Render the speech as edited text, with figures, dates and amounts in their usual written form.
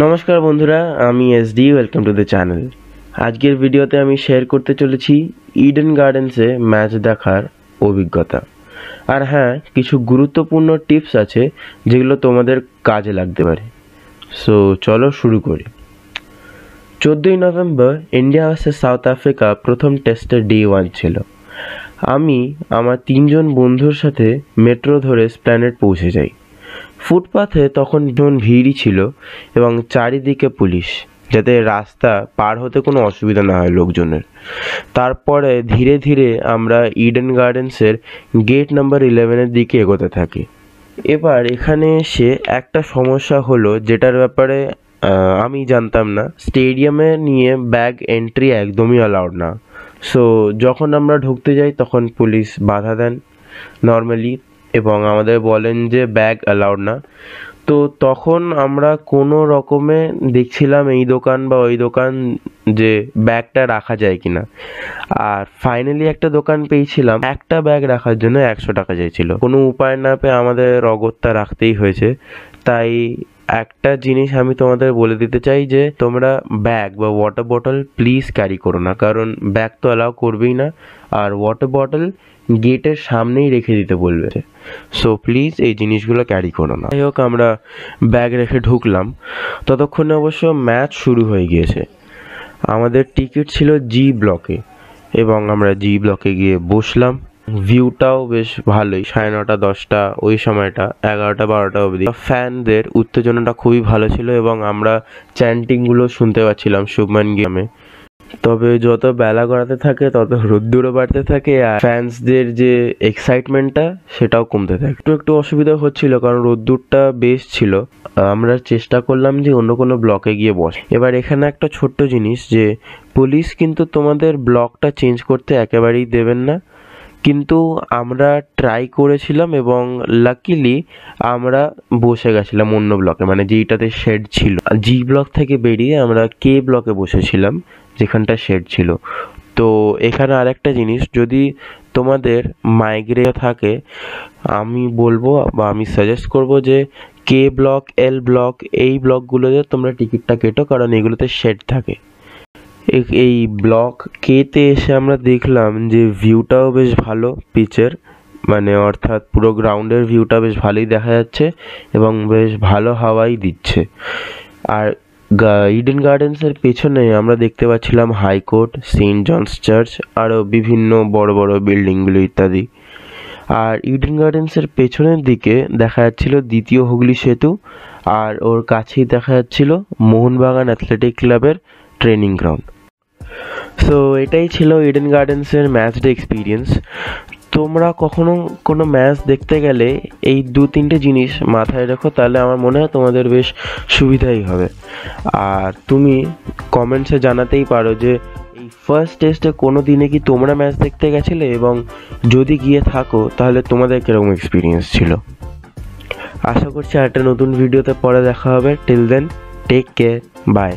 নমস্কার বন্ধুরা, আমি SD. Welcome to the channel. আজকের ভিডিওতে আমি শেয়ার করতে চলেছি ইডেন গার্ডেন্সে ম্যাচ দেখার অভিজ্ঞতা। আর হ্যাঁ, কিছু গুরুত্বপূর্ণ টিপস আছে যেগুলো তোমাদের কাজে লাগতে পারে। সো চলো শুরু করি। 14ই November India versus South Africa প্রথম টেস্টের ডে 1 ছিল। আমি আমার 3জন বন্ধুর সাথে মেট্রো ধরে স্প্ল্যানেড পৌঁছে যাই। ফুটপাথে তখন ভীষণ ভিড়ই ছিল এবং চারিদিকে পুলিশ, যাতে রাস্তা পার হতে কোনো অসুবিধা না হয় লোকজনের। তারপরে ধীরে ধীরে আমরা ইডেন গার্ডেন্সের গেট নাম্বার 11-এর দিকে এগোতে থাকি। এবার এখানে এসে একটা সমস্যা হলো, যেটার ব্যাপারে আমি জানতাম না। স্টেডিয়ামে নিয়ে ব্যাগ এন্ট্রি একদমই অ্যালাউড না। সো যখন আমরা ঢুকতে যাই তখন পুলিশ বাধা দেন নর্মালি এবং আমাদের বলেন যে ব্যাগ অ্যালাউড না। তো তখন আমরা কোনো রকমে দেখছিলাম এই দোকান বা ওই দোকান যে ব্যাগটা রাখা যায় কিনা। আর ফাইনালি একটা দোকান পেয়েছিলাম, একটা ব্যাগ রাখার জন্য 100 টাকা চাইছিল। কোনো উপায় না পেয়ে আমাদের অগত্যা রাখতেই হয়েছে। তাই একটা জিনিস আমি তোমাদের বলে দিতে চাই যে তোমরা ব্যাগ বা ওয়াটার বটল প্লিজ ক্যারি করো না, কারণ ব্যাগ তো অ্যালাউ করবেই না। আর ওয়াটার বটল গেটের সামনেই রেখে দিতে বলবে। সো প্লিজ এই জিনিসগুলো ক্যারি করো না। যাই হোক, আমরা ব্যাগ রেখে ঢুকলাম। ততক্ষণে অবশ্য ম্যাচ শুরু হয়ে গিয়েছে। আমাদের টিকিট ছিল জি ব্লকে এবং আমরা জি ব্লকে গিয়ে বসলাম। ভিউটাও বেশ ভালোই, 9:30 10টা ওই সময়টা, 11টা 12টা অবধি ফ্যানদের উত্তেজনাটা খুবই ভালো ছিল এবং আমরা চ্যান্টিংগুলো শুনতে পাচ্ছিলাম শুভমান গিলে। তবে যত বেলা গড়াতে থাকে তত রোদ্দুরও বাড়তে থাকে আর ফ্যান্সদের যে এক্সাইটমেন্টটা সেটাও কমতে থাকে। একটু অসুবিধা হচ্ছিল কারণ রোদ্দুরটা বেশ ছিল। আমরা চেষ্টা করলাম যে অন্য কোনো ব্লকে গিয়ে বস। এবার এখানে একটা ছোট্ট জিনিস, যে পুলিশ কিন্তু তোমাদের ব্লকটা চেঞ্জ করতে একেবারেই দেবেন না, কিন্তু আমরা ট্রাই করেছিলাম এবং লাকিলি আমরা বসে গেছিলাম অন্য ব্লকে, মানে যেইটাতে শেড ছিল। জি ব্লক থেকে বেরিয়ে আমরা কে ব্লকে বসেছিলাম, যেখানটা শেড ছিল। তো এখানে আরেকটা জিনিস, যদি তোমাদের মাইগ্রেন থাকে, আমি বলবো বা আমি সাজেস্ট করব যে কে ব্লক, এল ব্লক, এই ব্লকগুলোতে তোমরা টিকিটটা কেটো, কারণ এগুলোতে শেড থাকে। এই ব্লক কেতে এসে আমরা দেখলাম যে ভিউটাও বেশ ভালো পিচের, মানে অর্থাৎ পুরো গ্রাউন্ডের ভিউটা বেশ ভালোই দেখা যাচ্ছে এবং বেশ ভালো হাওয়াই দিচ্ছে। আর ইডেন গার্ডেন্সের পেছনে আমরা দেখতে পাচ্ছিলাম হাইকোর্ট, সেন্ট জনস চার্চ, আরও বিভিন্ন বড় বড় বিল্ডিংগুলো ইত্যাদি। আর ইডেন গার্ডেন্সের পেছনের দিকে দেখা যাচ্ছিল দ্বিতীয় হুগলি সেতু, আর ওর কাছেই দেখা যাচ্ছিল মোহনবাগান অ্যাথলেটিক ক্লাবের ট্রেনিং গ্রাউন্ড। সো এটাই ছিল ইডেন গার্ডেন্সের ম্যাচ ডে এক্সপিরিয়েন্স। তোমরা কখনো কোনো ম্যাচ দেখতে গেলে এই 2-3টে জিনিস মাথায় রেখো, তাহলে আমার মনে হয় তোমাদের বেশ সুবিধাই হবে। আর তুমি কমেন্টসে জানাতেই পারো যে এই ফার্স্ট টেস্টে কোনো দিনে কি তোমরা ম্যাচ দেখতে গেছিলে, এবং যদি গিয়ে থাকো তাহলে তোমাদের কীরকম এক্সপিরিয়েন্স ছিল। আশা করছি একটা নতুন ভিডিওতে পরে দেখা হবে। Till then, take care, by.